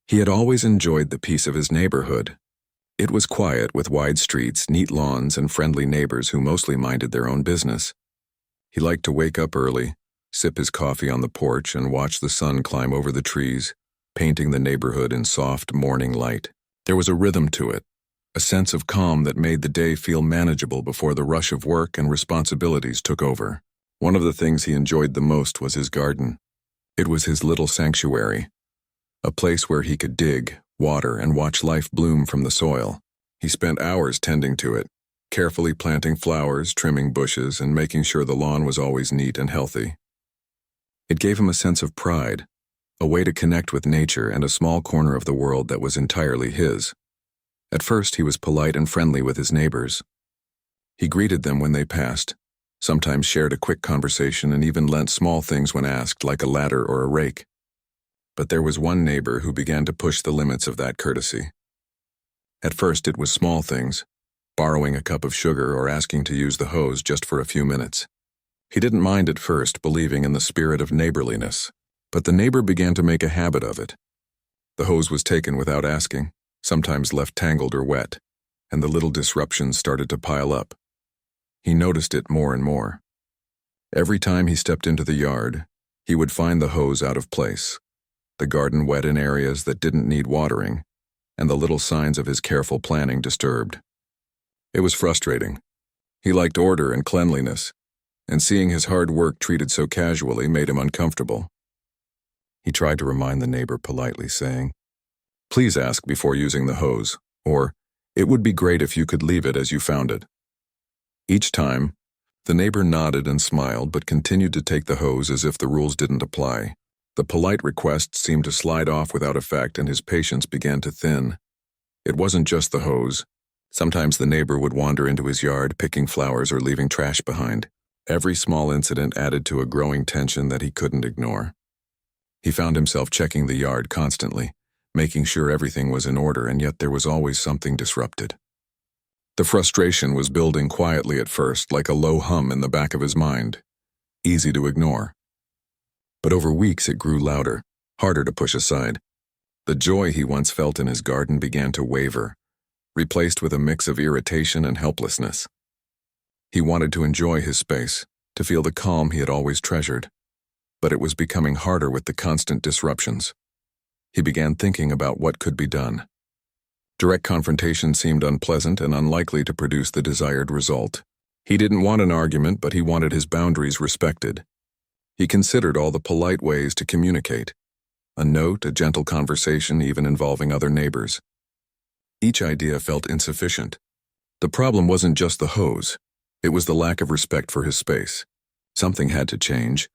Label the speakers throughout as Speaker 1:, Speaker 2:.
Speaker 1: He had always enjoyed the peace of his neighborhood. It was quiet with wide streets, neat lawns, and friendly neighbors who mostly minded their own business. He liked to wake up early, sip his coffee on the porch, and watch the sun climb over the trees, painting the neighborhood in soft morning light. There was a rhythm to it, a sense of calm that made the day feel manageable before the rush of work and responsibilities took over. One of the things he enjoyed the most was his garden. It was his little sanctuary, a place where he could dig, water, and watch life bloom from the soil. He spent hours tending to it, carefully planting flowers, trimming bushes, and making sure the lawn was always neat and healthy. It gave him a sense of pride, a way to connect with nature and a small corner of the world that was entirely his. At first, he was polite and friendly with his neighbors. He greeted them when they passed, sometimes shared a quick conversation, and even lent small things when asked, like a ladder or a rake. But there was one neighbor who began to push the limits of that courtesy. At first, it was small things, borrowing a cup of sugar or asking to use the hose just for a few minutes. He didn't mind at first, believing in the spirit of neighborliness, but the neighbor began to make a habit of it. The hose was taken without asking, sometimes left tangled or wet, and the little disruptions started to pile up. He noticed it more and more. Every time he stepped into the yard, he would find the hose out of place, the garden wet in areas that didn't need watering, and the little signs of his careful planning disturbed. It was frustrating. He liked order and cleanliness, and seeing his hard work treated so casually made him uncomfortable. He tried to remind the neighbor politely, saying, "Please ask before using the hose," or, "It would be great if you could leave it as you found it." Each time, the neighbor nodded and smiled but continued to take the hose as if the rules didn't apply. The polite requests seemed to slide off without effect, and his patience began to thin. It wasn't just the hose. Sometimes the neighbor would wander into his yard, picking flowers or leaving trash behind. Every small incident added to a growing tension that he couldn't ignore. He found himself checking the yard constantly, making sure everything was in order, and yet there was always something disrupted. The frustration was building quietly at first, like a low hum in the back of his mind, easy to ignore. But over weeks it grew louder, harder to push aside. The joy he once felt in his garden began to waver, replaced with a mix of irritation and helplessness. He wanted to enjoy his space, to feel the calm he had always treasured, but it was becoming harder with the constant disruptions. He began thinking about what could be done. Direct confrontation seemed unpleasant and unlikely to produce the desired result. He didn't want an argument, but he wanted his boundaries respected. He considered all the polite ways to communicate: a note, a gentle conversation, even involving other neighbors. Each idea felt insufficient. The problem wasn't just the hose. It was the lack of respect for his space. Something had to change,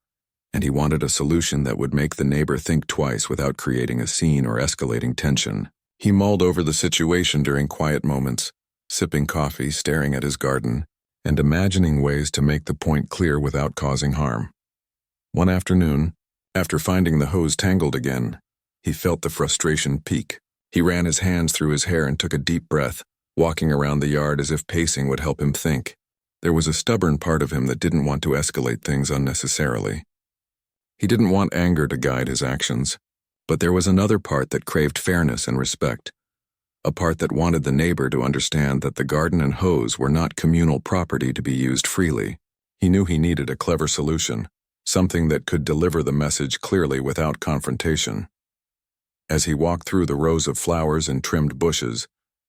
Speaker 1: and he wanted a solution that would make the neighbor think twice without creating a scene or escalating tension. He mulled over the situation during quiet moments, sipping coffee, staring at his garden, and imagining ways to make the point clear without causing harm. One afternoon, after finding the hose tangled again, he felt the frustration peak. He ran his hands through his hair and took a deep breath, walking around the yard as if pacing would help him think. There was a stubborn part of him that didn't want to escalate things unnecessarily. He didn't want anger to guide his actions, but there was another part that craved fairness and respect, a part that wanted the neighbor to understand that the garden and hose were not communal property to be used freely. He knew he needed a clever solution, something that could deliver the message clearly without confrontation. As he walked through the rows of flowers and trimmed bushes,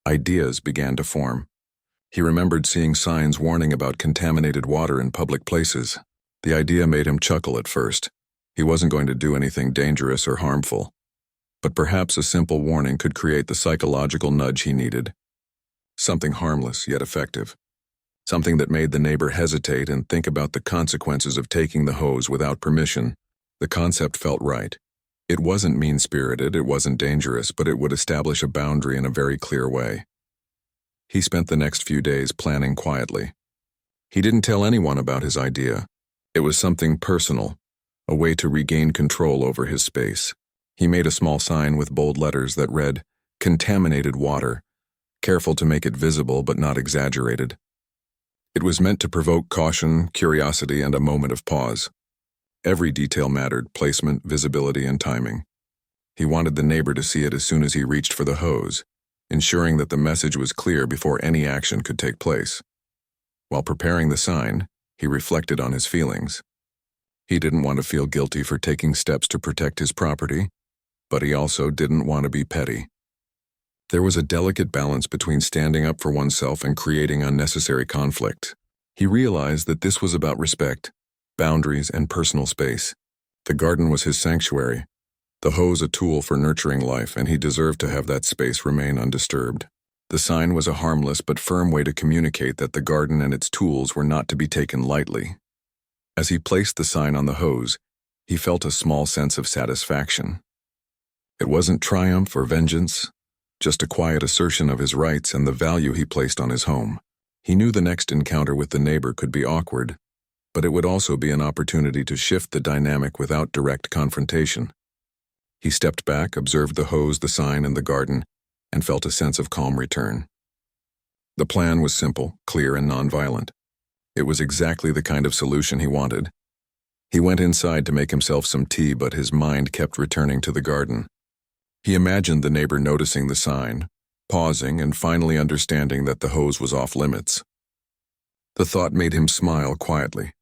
Speaker 1: ideas began to form. He remembered seeing signs warning about contaminated water in public places. The idea made him chuckle at first. He wasn't going to do anything dangerous or harmful, but perhaps a simple warning could create the psychological nudge he needed. Something harmless yet effective. Something that made the neighbor hesitate and think about the consequences of taking the hose without permission. The concept felt right. It wasn't mean-spirited, it wasn't dangerous, but it would establish a boundary in a very clear way. He spent the next few days planning quietly. He didn't tell anyone about his idea. It was something personal, a way to regain control over his space. He made a small sign with bold letters that read, "Contaminated water," careful to make it visible but not exaggerated. It was meant to provoke caution, curiosity, and a moment of pause. Every detail mattered: placement, visibility, and timing. He wanted the neighbor to see it as soon as he reached for the hose, ensuring that the message was clear before any action could take place. While preparing the sign, he reflected on his feelings. He didn't want to feel guilty for taking steps to protect his property, but he also didn't want to be petty. There was a delicate balance between standing up for oneself and creating unnecessary conflict. He realized that this was about respect, boundaries, and personal space. The garden was his sanctuary, the hose a tool for nurturing life, and he deserved to have that space remain undisturbed. The sign was a harmless but firm way to communicate that the garden and its tools were not to be taken lightly. As he placed the sign on the hose, he felt a small sense of satisfaction. It wasn't triumph or vengeance, just a quiet assertion of his rights and the value he placed on his home. He knew the next encounter with the neighbor could be awkward, but it would also be an opportunity to shift the dynamic without direct confrontation. He stepped back, observed the hose, the sign, and the garden, and felt a sense of calm return. The plan was simple, clear, and nonviolent. It was exactly the kind of solution he wanted. He went inside to make himself some tea, but his mind kept returning to the garden. He imagined the neighbor noticing the sign, pausing, and finally understanding that the hose was off limits. The thought made him smile quietly.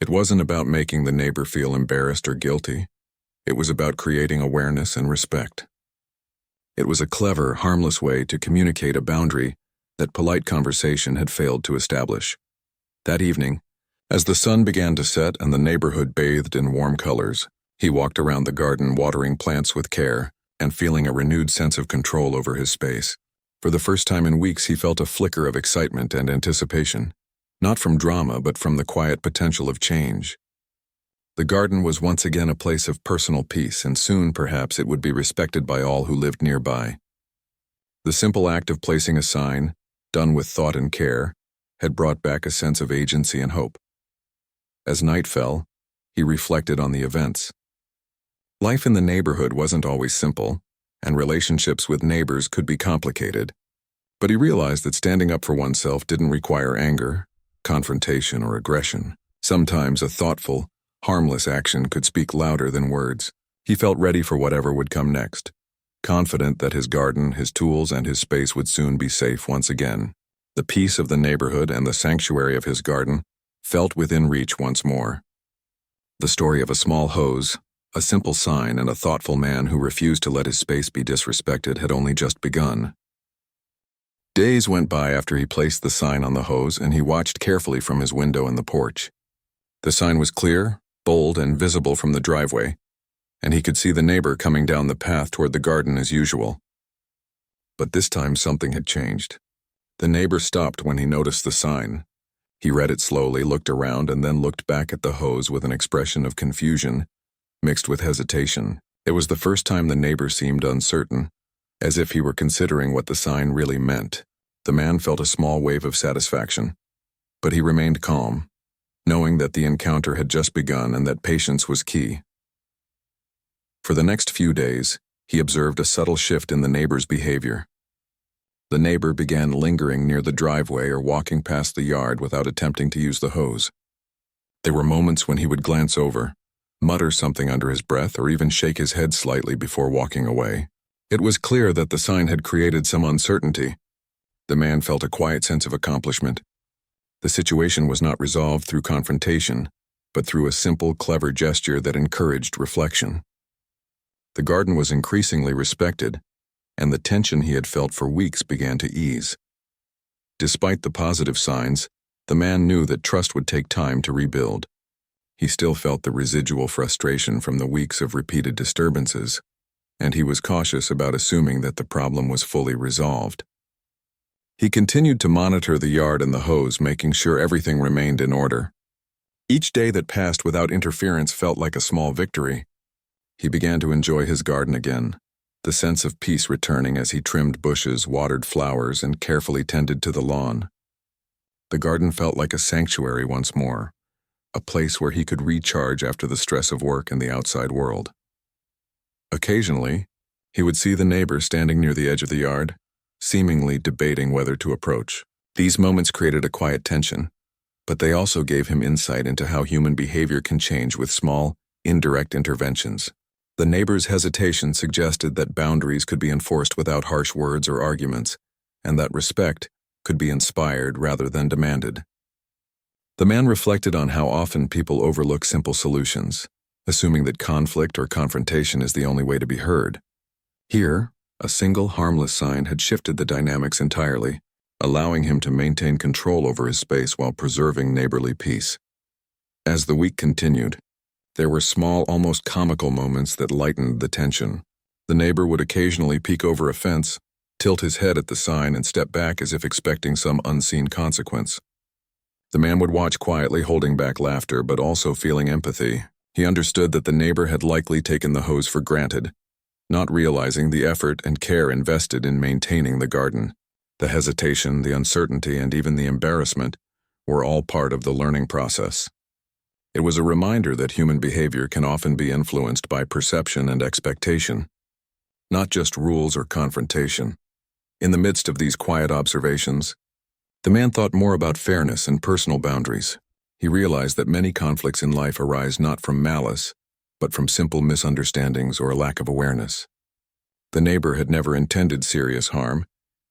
Speaker 1: It wasn't about making the neighbor feel embarrassed or guilty. It was about creating awareness and respect. It was a clever, harmless way to communicate a boundary that polite conversation had failed to establish. That evening, as the sun began to set and the neighborhood bathed in warm colors, he walked around the garden watering plants with care and feeling a renewed sense of control over his space. For the first time in weeks, he felt a flicker of excitement and anticipation, not from drama but from the quiet potential of change. The garden was once again a place of personal peace, and soon, perhaps, it would be respected by all who lived nearby. The simple act of placing a sign, done with thought and care, had brought back a sense of agency and hope. As night fell, he reflected on the events. Life in the neighborhood wasn't always simple, and relationships with neighbors could be complicated. But he realized that standing up for oneself didn't require anger, confrontation, or aggression. Sometimes a thoughtful, harmless action could speak louder than words. He felt ready for whatever would come next, confident that his garden, his tools, and his space would soon be safe once again. The peace of the neighborhood and the sanctuary of his garden felt within reach once more. The story of a small hose, a simple sign, and a thoughtful man who refused to let his space be disrespected had only just begun. Days went by after he placed the sign on the hose, and he watched carefully from his window in the porch. The sign was clear, bold, and visible from the driveway, and he could see the neighbor coming down the path toward the garden as usual. But this time something had changed. The neighbor stopped when he noticed the sign. He read it slowly, looked around, and then looked back at the hose with an expression of confusion, mixed with hesitation. It was the first time the neighbor seemed uncertain, as if he were considering what the sign really meant. The man felt a small wave of satisfaction, but he remained calm, knowing that the encounter had just begun and that patience was key. For the next few days, he observed a subtle shift in the neighbor's behavior. The neighbor began lingering near the driveway or walking past the yard without attempting to use the hose. There were moments when he would glance over, mutter something under his breath, or even shake his head slightly before walking away. It was clear that the sign had created some uncertainty. The man felt a quiet sense of accomplishment. The situation was not resolved through confrontation, but through a simple, clever gesture that encouraged reflection. The garden was increasingly respected, and the tension he had felt for weeks began to ease. Despite the positive signs, the man knew that trust would take time to rebuild. He still felt the residual frustration from the weeks of repeated disturbances, and he was cautious about assuming that the problem was fully resolved. He continued to monitor the yard and the hose, making sure everything remained in order. Each day that passed without interference felt like a small victory. He began to enjoy his garden again, the sense of peace returning as he trimmed bushes, watered flowers, and carefully tended to the lawn. The garden felt like a sanctuary once more, a place where he could recharge after the stress of work and the outside world. Occasionally, he would see the neighbor standing near the edge of the yard, seemingly debating whether to approach. These moments created a quiet tension, but they also gave him insight into how human behavior can change with small, indirect interventions. The neighbor's hesitation suggested that boundaries could be enforced without harsh words or arguments, and that respect could be inspired rather than demanded. The man reflected on how often people overlook simple solutions, assuming that conflict or confrontation is the only way to be heard. Here, a single harmless sign had shifted the dynamics entirely, allowing him to maintain control over his space while preserving neighborly peace. As the week continued, there were small, almost comical moments that lightened the tension. The neighbor would occasionally peek over a fence, tilt his head at the sign, and step back as if expecting some unseen consequence. The man would watch quietly, holding back laughter but also feeling empathy. He understood that the neighbor had likely taken the hose for granted, not realizing the effort and care invested in maintaining the garden. The hesitation, the uncertainty, and even the embarrassment were all part of the learning process. It was a reminder that human behavior can often be influenced by perception and expectation, not just rules or confrontation. In the midst of these quiet observations, the man thought more about fairness and personal boundaries. He realized that many conflicts in life arise not from malice, but from simple misunderstandings or a lack of awareness. The neighbor had never intended serious harm,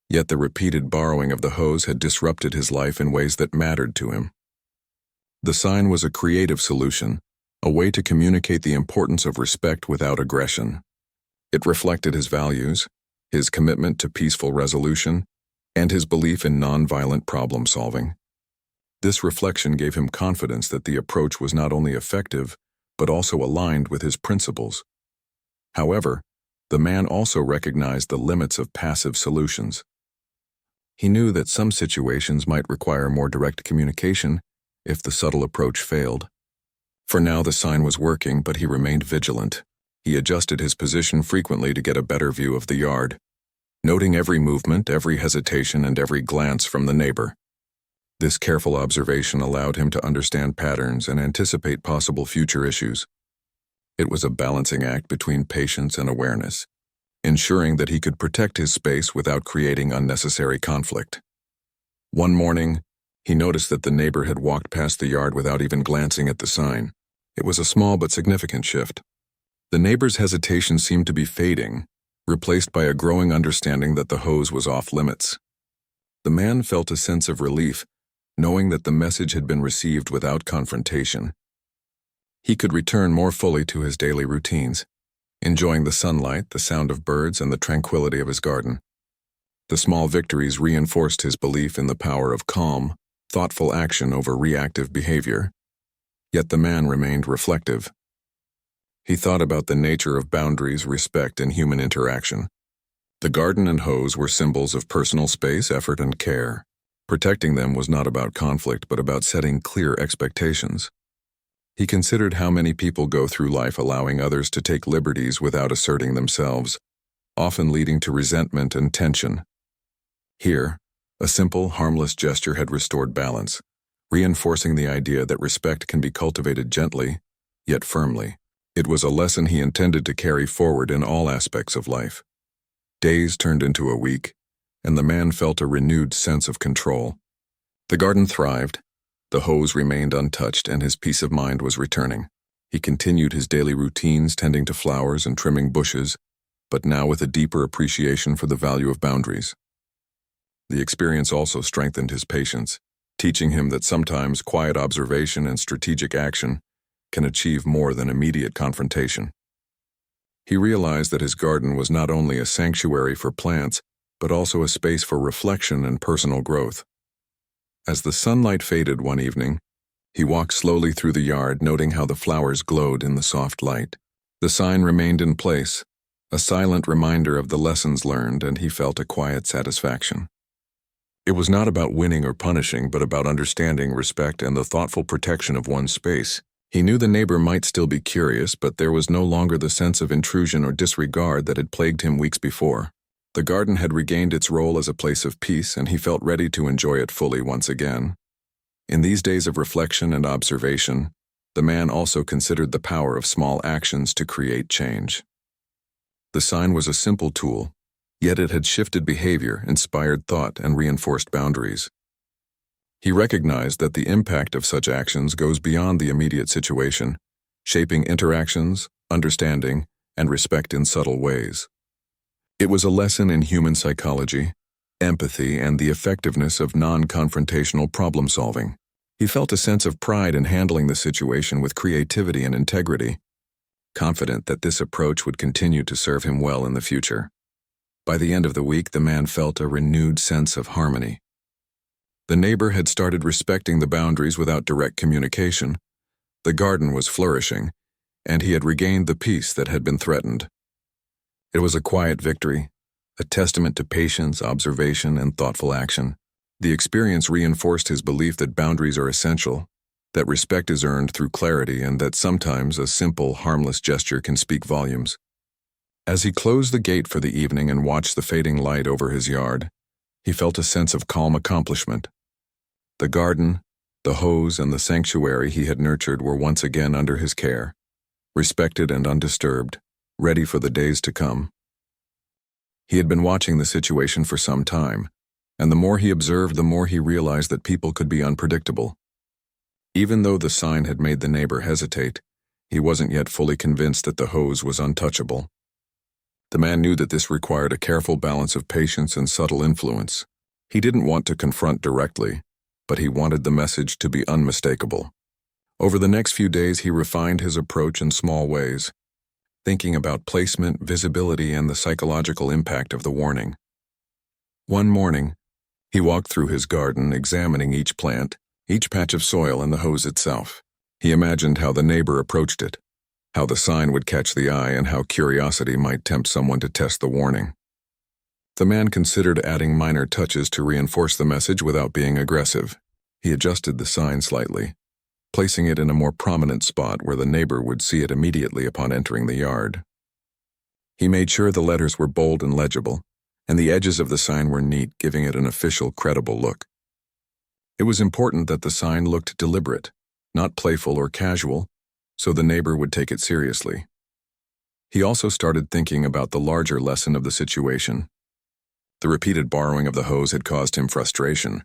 Speaker 1: yet the repeated borrowing of the hose had disrupted his life in ways that mattered to him. The sign was a creative solution, a way to communicate the importance of respect without aggression. It reflected his values, his commitment to peaceful resolution, and his belief in nonviolent problem-solving. This reflection gave him confidence that the approach was not only effective, but also aligned with his principles. However, the man also recognized the limits of passive solutions. He knew that some situations might require more direct communication if the subtle approach failed. For now, the sign was working, but he remained vigilant. He adjusted his position frequently to get a better view of the yard, noting every movement, every hesitation, and every glance from the neighbor. This careful observation allowed him to understand patterns and anticipate possible future issues. It was a balancing act between patience and awareness, ensuring that he could protect his space without creating unnecessary conflict. One morning, he noticed that the neighbor had walked past the yard without even glancing at the sign. It was a small but significant shift. The neighbor's hesitation seemed to be fading, replaced by a growing understanding that the hose was off limits. The man felt a sense of relief, knowing that the message had been received without confrontation. He could return more fully to his daily routines, enjoying the sunlight, the sound of birds, and the tranquility of his garden. The small victories reinforced his belief in the power of calm, thoughtful action over reactive behavior. Yet the man remained reflective. He thought about the nature of boundaries, respect, and human interaction. The garden and hose were symbols of personal space, effort, and care. Protecting them was not about conflict, but about setting clear expectations. He considered how many people go through life allowing others to take liberties without asserting themselves, often leading to resentment and tension. Here, a simple, harmless gesture had restored balance, reinforcing the idea that respect can be cultivated gently, yet firmly. It was a lesson he intended to carry forward in all aspects of life. Days turned into a week, and the man felt a renewed sense of control. The garden thrived, the hose remained untouched, and his peace of mind was returning. He continued his daily routines, tending to flowers and trimming bushes, but now with a deeper appreciation for the value of boundaries. The experience also strengthened his patience, teaching him that sometimes quiet observation and strategic action can achieve more than immediate confrontation. He realized that his garden was not only a sanctuary for plants, but also a space for reflection and personal growth. As the sunlight faded one evening, he walked slowly through the yard, noting how the flowers glowed in the soft light. The sign remained in place, a silent reminder of the lessons learned, and he felt a quiet satisfaction. It was not about winning or punishing, but about understanding, respect, and the thoughtful protection of one's space. He knew the neighbor might still be curious, but there was no longer the sense of intrusion or disregard that had plagued him weeks before. The garden had regained its role as a place of peace, and he felt ready to enjoy it fully once again. In these days of reflection and observation, the man also considered the power of small actions to create change. The sign was a simple tool, yet it had shifted behavior, inspired thought, and reinforced boundaries. He recognized that the impact of such actions goes beyond the immediate situation, shaping interactions, understanding, and respect in subtle ways. It was a lesson in human psychology, empathy, and the effectiveness of non-confrontational problem-solving. He felt a sense of pride in handling the situation with creativity and integrity, confident that this approach would continue to serve him well in the future. By the end of the week, the man felt a renewed sense of harmony. The neighbor had started respecting the boundaries without direct communication. The garden was flourishing, and he had regained the peace that had been threatened. It was a quiet victory, a testament to patience, observation, and thoughtful action. The experience reinforced his belief that boundaries are essential, that respect is earned through clarity, and that sometimes a simple, harmless gesture can speak volumes. As he closed the gate for the evening and watched the fading light over his yard, he felt a sense of calm accomplishment. The garden, the hose, and the sanctuary he had nurtured were once again under his care, respected and undisturbed, ready for the days to come. He had been watching the situation for some time, and the more he observed, the more he realized that people could be unpredictable. Even though the sign had made the neighbor hesitate, he wasn't yet fully convinced that the hose was untouchable. The man knew that this required a careful balance of patience and subtle influence. He didn't want to confront directly, but he wanted the message to be unmistakable. Over the next few days, he refined his approach in small ways, thinking about placement, visibility, and the psychological impact of the warning. One morning, he walked through his garden, examining each plant, each patch of soil, and the hose itself. He imagined how the neighbor approached it, how the sign would catch the eye, and how curiosity might tempt someone to test the warning. The man considered adding minor touches to reinforce the message without being aggressive. He adjusted the sign slightly, placing it in a more prominent spot where the neighbor would see it immediately upon entering the yard. He made sure the letters were bold and legible, and the edges of the sign were neat, giving it an official, credible look. It was important that the sign looked deliberate, not playful or casual, so the neighbor would take it seriously. He also started thinking about the larger lesson of the situation. The repeated borrowing of the hose had caused him frustration.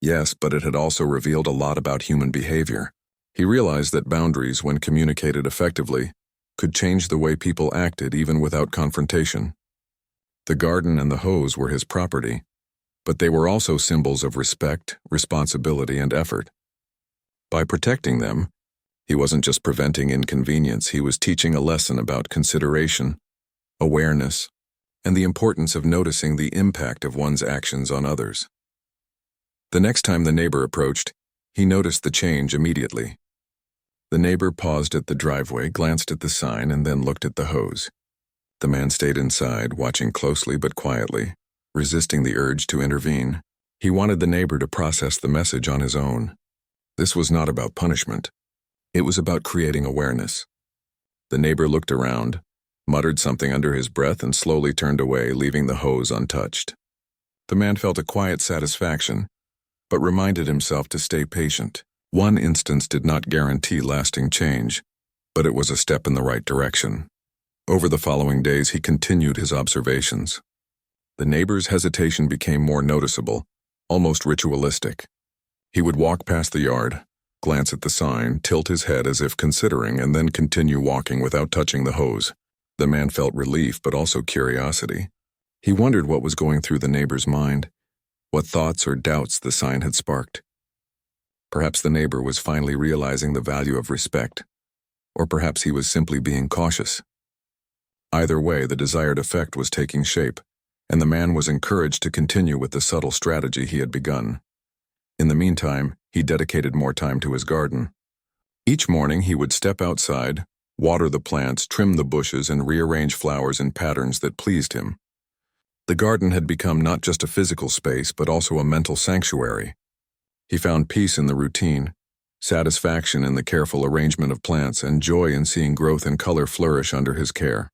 Speaker 1: Yes, but it had also revealed a lot about human behavior. He realized that boundaries, when communicated effectively, could change the way people acted even without confrontation. The garden and the hose were his property, but they were also symbols of respect, responsibility, and effort. By protecting them, he wasn't just preventing inconvenience, he was teaching a lesson about consideration, awareness, and the importance of noticing the impact of one's actions on others. The next time the neighbor approached, he noticed the change immediately. The neighbor paused at the driveway, glanced at the sign, and then looked at the hose. The man stayed inside, watching closely but quietly, resisting the urge to intervene. He wanted the neighbor to process the message on his own. This was not about punishment. It was about creating awareness. The neighbor looked around, muttered something under his breath, and slowly turned away, leaving the hose untouched. The man felt a quiet satisfaction, but reminded himself to stay patient. One instance did not guarantee lasting change, but it was a step in the right direction. Over the following days, he continued his observations. The neighbor's hesitation became more noticeable, almost ritualistic. He would walk past the yard, glance at the sign, tilt his head as if considering, and then continue walking without touching the hose. The man felt relief but also curiosity. He wondered what was going through the neighbor's mind, what thoughts or doubts the sign had sparked. Perhaps the neighbor was finally realizing the value of respect, or perhaps he was simply being cautious. Either way, the desired effect was taking shape, and the man was encouraged to continue with the subtle strategy he had begun. In the meantime, he dedicated more time to his garden. Each morning he would step outside, water the plants, trim the bushes, and rearrange flowers in patterns that pleased him. The garden had become not just a physical space, but also a mental sanctuary. He found peace in the routine, satisfaction in the careful arrangement of plants, and joy in seeing growth and color flourish under his care.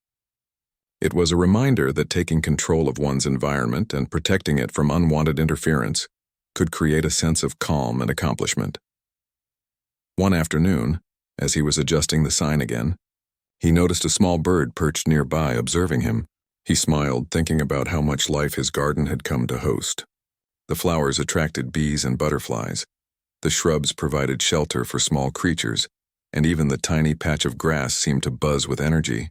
Speaker 1: It was a reminder that taking control of one's environment and protecting it from unwanted interference could create a sense of calm and accomplishment. One afternoon, as he was adjusting the sign again, he noticed a small bird perched nearby, observing him. He smiled, thinking about how much life his garden had come to host. The flowers attracted bees and butterflies. The shrubs provided shelter for small creatures, and even the tiny patch of grass seemed to buzz with energy.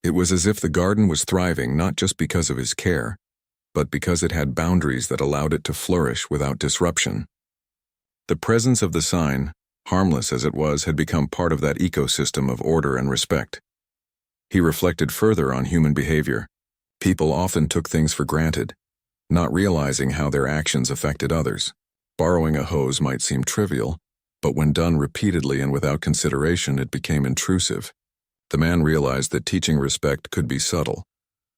Speaker 1: It was as if the garden was thriving not just because of his care, but because it had boundaries that allowed it to flourish without disruption. The presence of the sign, harmless as it was, had become part of that ecosystem of order and respect. He reflected further on human behavior. People often took things for granted, not realizing how their actions affected others. Borrowing a hose might seem trivial, but when done repeatedly and without consideration, it became intrusive. The man realized that teaching respect could be subtle,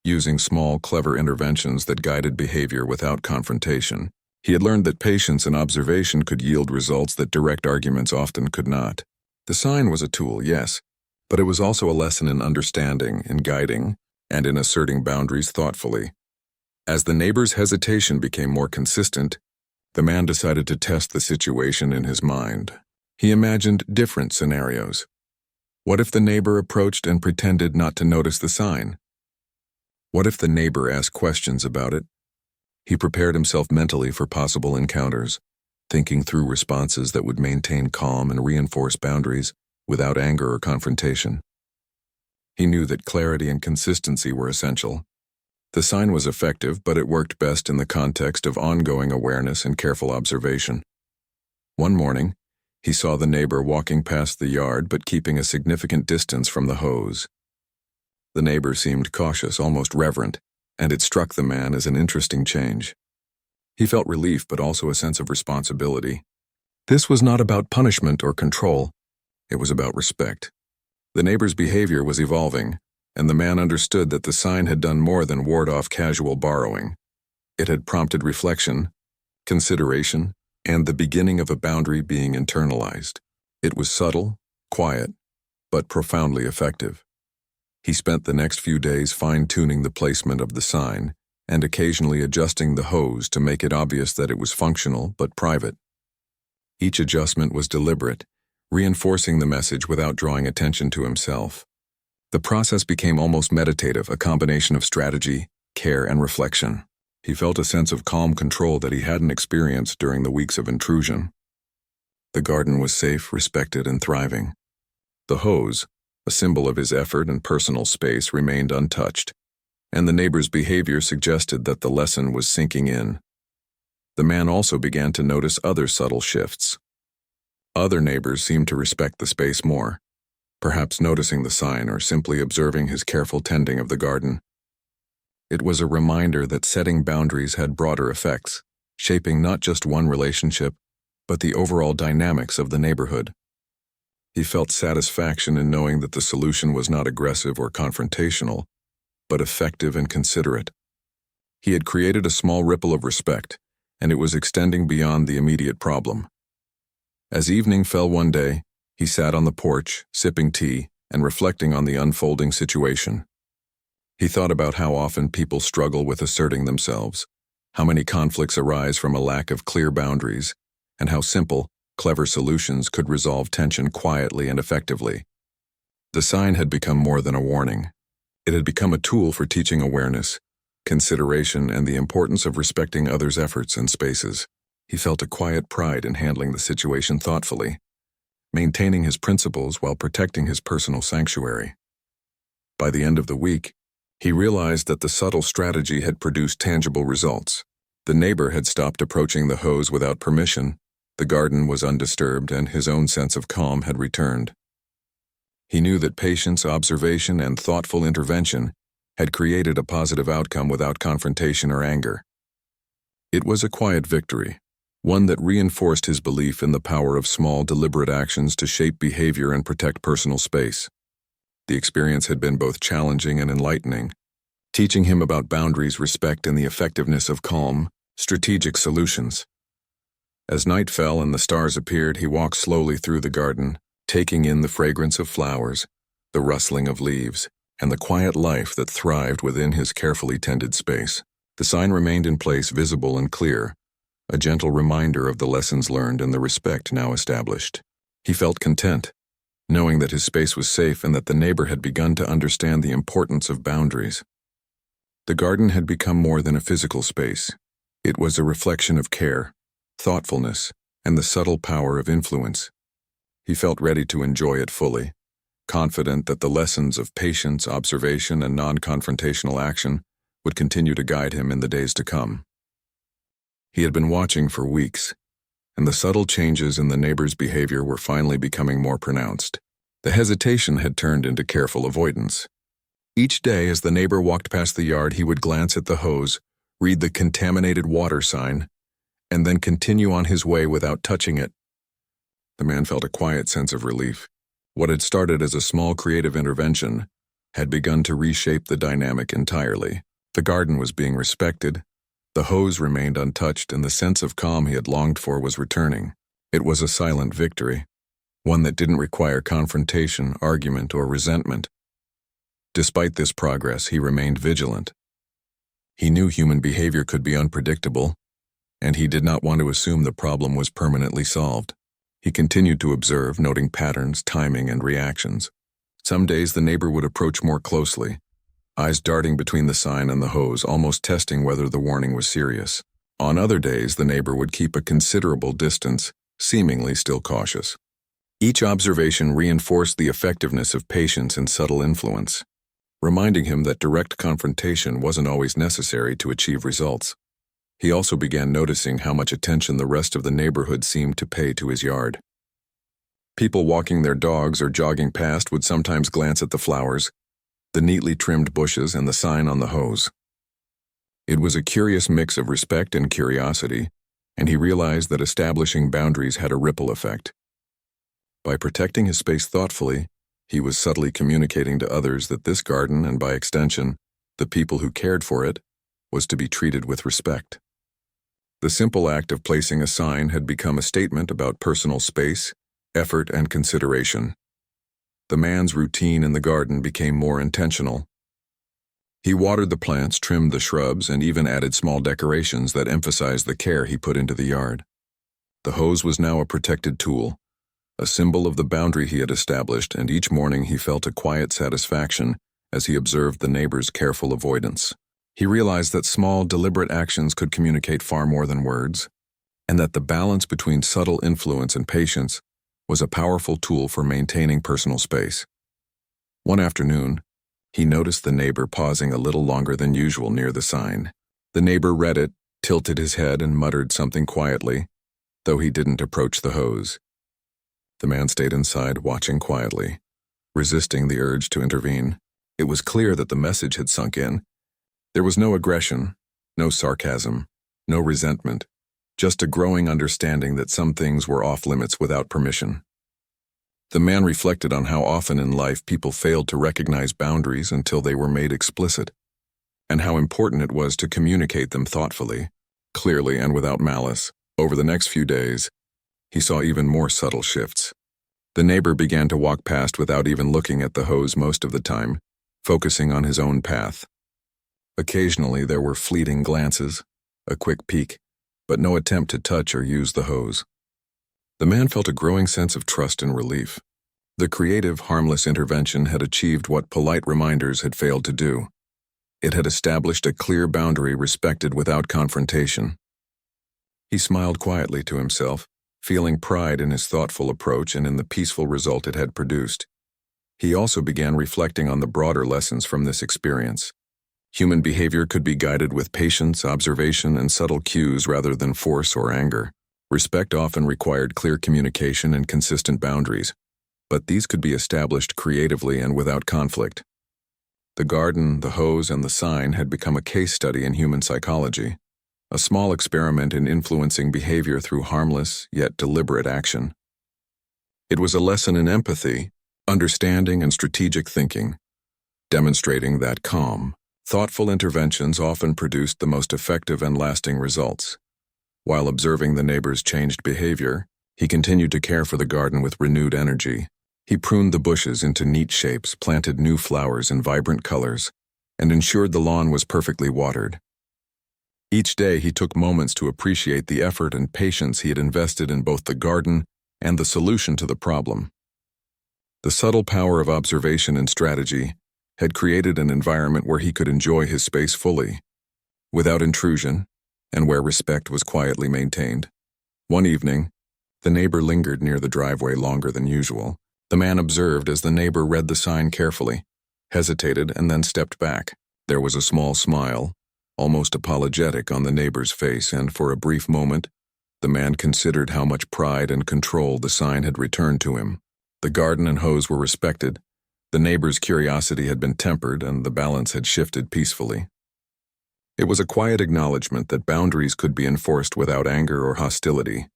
Speaker 1: using small, clever interventions that guided behavior without confrontation. He had learned that patience and observation could yield results that direct arguments often could not. The sign was a tool, yes, but it was also a lesson in understanding, in guiding, and in asserting boundaries thoughtfully. As the neighbor's hesitation became more consistent, the man decided to test the situation in his mind. He imagined different scenarios. What if the neighbor approached and pretended not to notice the sign? What if the neighbor asked questions about it? He prepared himself mentally for possible encounters, thinking through responses that would maintain calm and reinforce boundaries without anger or confrontation. He knew that clarity and consistency were essential. The sign was effective, but it worked best in the context of ongoing awareness and careful observation. One morning, he saw the neighbor walking past the yard but keeping a significant distance from the hose. The neighbor seemed cautious, almost reverent, and it struck the man as an interesting change. He felt relief but also a sense of responsibility. This was not about punishment or control. It was about respect. The neighbor's behavior was evolving, and the man understood that the sign had done more than ward off casual borrowing. It had prompted reflection, consideration, and the beginning of a boundary being internalized. It was subtle, quiet, but profoundly effective. He spent the next few days fine-tuning the placement of the sign and occasionally adjusting the hose to make it obvious that it was functional but private. Each adjustment was deliberate, reinforcing the message without drawing attention to himself. The process became almost meditative, a combination of strategy, care, and reflection. He felt a sense of calm control that he hadn't experienced during the weeks of intrusion. The garden was safe, respected, and thriving. The hose, a symbol of his effort and personal space, remained untouched, and the neighbor's behavior suggested that the lesson was sinking in. The man also began to notice other subtle shifts. Other neighbors seemed to respect the space more, perhaps noticing the sign or simply observing his careful tending of the garden. It was a reminder that setting boundaries had broader effects, shaping not just one relationship, but the overall dynamics of the neighborhood. He felt satisfaction in knowing that the solution was not aggressive or confrontational, but effective and considerate. He had created a small ripple of respect, and it was extending beyond the immediate problem. As evening fell one day, he sat on the porch, sipping tea, and reflecting on the unfolding situation. He thought about how often people struggle with asserting themselves, how many conflicts arise from a lack of clear boundaries, and how simple, clever solutions could resolve tension quietly and effectively. The sign had become more than a warning. It had become a tool for teaching awareness, consideration, and the importance of respecting others' efforts and spaces. He felt a quiet pride in handling the situation thoughtfully, maintaining his principles while protecting his personal sanctuary. By the end of the week, he realized that the subtle strategy had produced tangible results. The neighbor had stopped approaching the hose without permission, the garden was undisturbed, and his own sense of calm had returned. He knew that patience, observation, and thoughtful intervention had created a positive outcome without confrontation or anger. It was a quiet victory, one that reinforced his belief in the power of small, deliberate actions to shape behavior and protect personal space. The experience had been both challenging and enlightening, teaching him about boundaries, respect, and the effectiveness of calm, strategic solutions. As night fell and the stars appeared, he walked slowly through the garden, taking in the fragrance of flowers, the rustling of leaves, and the quiet life that thrived within his carefully tended space. The sign remained in place, visible and clear, a gentle reminder of the lessons learned and the respect now established. He felt content, knowing that his space was safe and that the neighbor had begun to understand the importance of boundaries. The garden had become more than a physical space. It was a reflection of care, thoughtfulness, and the subtle power of influence. He felt ready to enjoy it fully, confident that the lessons of patience, observation, and non-confrontational action would continue to guide him in the days to come. He had been watching for weeks, and the subtle changes in the neighbor's behavior were finally becoming more pronounced. The hesitation had turned into careful avoidance. Each day as the neighbor walked past the yard, he would glance at the hose, read the contaminated water sign, and then continue on his way without touching it. The man felt a quiet sense of relief. What had started as a small creative intervention had begun to reshape the dynamic entirely. The garden was being respected, the hose remained untouched, and the sense of calm he had longed for was returning. It was a silent victory, one that didn't require confrontation, argument, or resentment. Despite this progress, he remained vigilant. He knew human behavior could be unpredictable, and he did not want to assume the problem was permanently solved. He continued to observe, noting patterns, timing, and reactions. Some days the neighbor would approach more closely, eyes darting between the sign and the hose, almost testing whether the warning was serious. On other days, the neighbor would keep a considerable distance, seemingly still cautious. Each observation reinforced the effectiveness of patience and subtle influence, reminding him that direct confrontation wasn't always necessary to achieve results. He also began noticing how much attention the rest of the neighborhood seemed to pay to his yard. People walking their dogs or jogging past would sometimes glance at the flowers, the neatly trimmed bushes, and the sign on the hose. It was a curious mix of respect and curiosity, and he realized that establishing boundaries had a ripple effect. By protecting his space thoughtfully, he was subtly communicating to others that this garden, and by extension, the people who cared for it, was to be treated with respect. The simple act of placing a sign had become a statement about personal space, effort, and consideration. The man's routine in the garden became more intentional. He watered the plants, trimmed the shrubs, and even added small decorations that emphasized the care he put into the yard. The hose was now a protected tool, a symbol of the boundary he had established, and each morning he felt a quiet satisfaction as he observed the neighbor's careful avoidance. He realized that small, deliberate actions could communicate far more than words, and that the balance between subtle influence and patience was a powerful tool for maintaining personal space. One afternoon, he noticed the neighbor pausing a little longer than usual near the sign. The neighbor read it, tilted his head, and muttered something quietly, though he didn't approach the hose. The man stayed inside, watching quietly, resisting the urge to intervene. It was clear that the message had sunk in. There was no aggression, no sarcasm, no resentment, just a growing understanding that some things were off-limits without permission. The man reflected on how often in life people failed to recognize boundaries until they were made explicit, and how important it was to communicate them thoughtfully, clearly, and without malice. Over the next few days, he saw even more subtle shifts. The neighbor began to walk past without even looking at the hose most of the time, focusing on his own path. Occasionally there were fleeting glances, a quick peek, but no attempt to touch or use the hose. The man felt a growing sense of trust and relief. The creative, harmless intervention had achieved what polite reminders had failed to do. It had established a clear boundary respected without confrontation. He smiled quietly to himself, feeling pride in his thoughtful approach and in the peaceful result it had produced. He also began reflecting on the broader lessons from this experience. Human behavior could be guided with patience, observation, and subtle cues rather than force or anger. Respect often required clear communication and consistent boundaries, but these could be established creatively and without conflict. The garden, the hose, and the sign had become a case study in human psychology, a small experiment in influencing behavior through harmless yet deliberate action. It was a lesson in empathy, understanding, and strategic thinking, demonstrating that calm, thoughtful interventions often produced the most effective and lasting results. While observing the neighbor's changed behavior, he continued to care for the garden with renewed energy. He pruned the bushes into neat shapes, planted new flowers in vibrant colors, and ensured the lawn was perfectly watered. Each day he took moments to appreciate the effort and patience he had invested in both the garden and the solution to the problem. The subtle power of observation and strategy had created an environment where he could enjoy his space fully, without intrusion, and where respect was quietly maintained. One evening, the neighbor lingered near the driveway longer than usual. The man observed as the neighbor read the sign carefully, hesitated, and then stepped back. There was a small smile, almost apologetic, on the neighbor's face, and for a brief moment, the man considered how much pride and control the sign had returned to him. The garden and hose were respected, the neighbor's curiosity had been tempered, and the balance had shifted peacefully. It was a quiet acknowledgement that boundaries could be enforced without anger or hostility,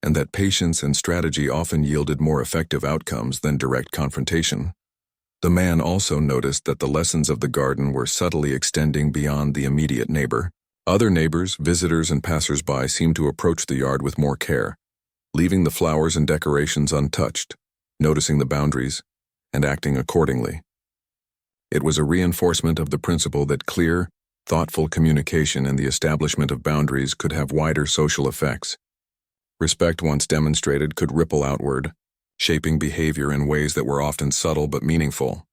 Speaker 1: and that patience and strategy often yielded more effective outcomes than direct confrontation. The man also noticed that the lessons of the garden were subtly extending beyond the immediate neighbor. Other neighbors, visitors, and passers-by seemed to approach the yard with more care, leaving the flowers and decorations untouched, noticing the boundaries, and acting accordingly. It was a reinforcement of the principle that clear, thoughtful communication and the establishment of boundaries could have wider social effects. Respect once demonstrated could ripple outward, shaping behavior in ways that were often subtle but meaningful.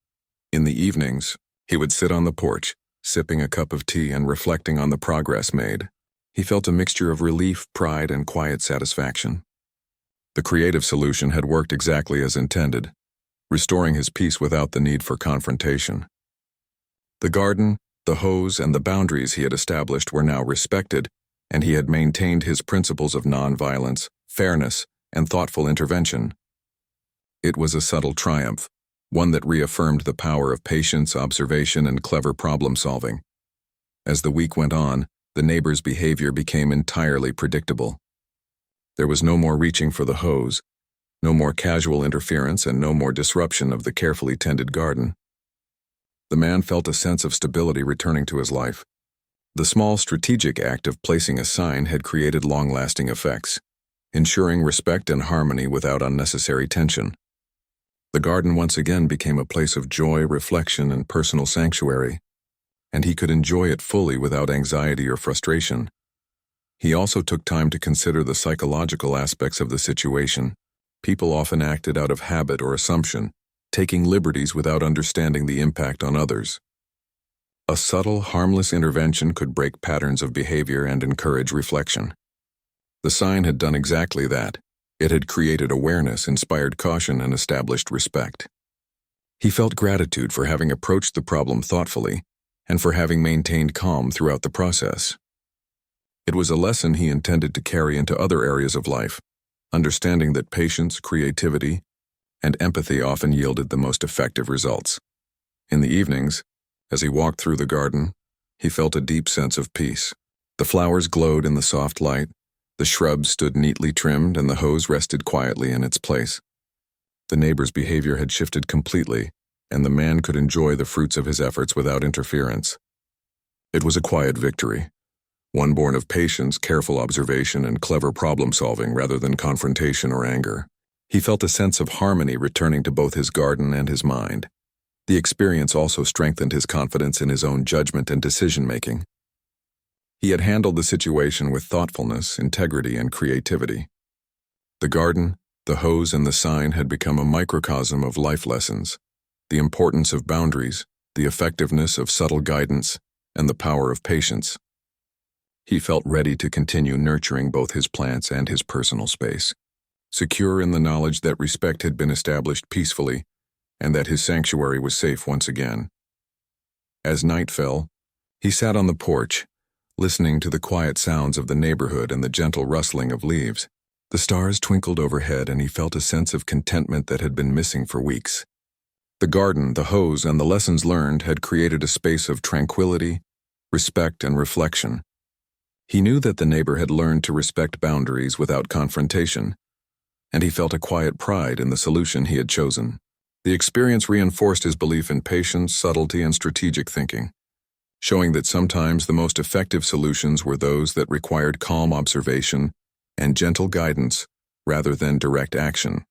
Speaker 1: In the evenings, he would sit on the porch, sipping a cup of tea and reflecting on the progress made. He felt a mixture of relief, pride, and quiet satisfaction. The creative solution had worked exactly as intended, restoring his peace without the need for confrontation. The garden, the hose, and the boundaries he had established were now respected, and he had maintained his principles of nonviolence, fairness, and thoughtful intervention. It was a subtle triumph, one that reaffirmed the power of patience, observation, and clever problem-solving. As the week went on, the neighbor's behavior became entirely predictable. There was no more reaching for the hose, no more casual interference, and no more disruption of the carefully tended garden. The man felt a sense of stability returning to his life. The small strategic act of placing a sign had created long-lasting effects, ensuring respect and harmony without unnecessary tension. The garden once again became a place of joy, reflection, and personal sanctuary, and he could enjoy it fully without anxiety or frustration. He also took time to consider the psychological aspects of the situation. People often acted out of habit or assumption, taking liberties without understanding the impact on others. A subtle, harmless intervention could break patterns of behavior and encourage reflection. The sign had done exactly that. It had created awareness, inspired caution, and established respect. He felt gratitude for having approached the problem thoughtfully and for having maintained calm throughout the process. It was a lesson he intended to carry into other areas of life, understanding that patience, creativity, and empathy often yielded the most effective results. In the evenings, as he walked through the garden, he felt a deep sense of peace. The flowers glowed in the soft light, the shrubs stood neatly trimmed, and the hose rested quietly in its place. The neighbor's behavior had shifted completely, and the man could enjoy the fruits of his efforts without interference. It was a quiet victory, one born of patience, careful observation, and clever problem-solving rather than confrontation or anger. He felt a sense of harmony returning to both his garden and his mind. The experience also strengthened his confidence in his own judgment and decision-making. He had handled the situation with thoughtfulness, integrity, and creativity. The garden, the hose, and the sign had become a microcosm of life lessons, the importance of boundaries, the effectiveness of subtle guidance, and the power of patience. He felt ready to continue nurturing both his plants and his personal space, secure in the knowledge that respect had been established peacefully and that his sanctuary was safe once again. As night fell, he sat on the porch, listening to the quiet sounds of the neighborhood and the gentle rustling of leaves. The stars twinkled overhead, and he felt a sense of contentment that had been missing for weeks. The garden, the hose, and the lessons learned had created a space of tranquility, respect, and reflection. He knew that the neighbor had learned to respect boundaries without confrontation, and he felt a quiet pride in the solution he had chosen. The experience reinforced his belief in patience, subtlety, and strategic thinking, showing that sometimes the most effective solutions were those that required calm observation and gentle guidance rather than direct action.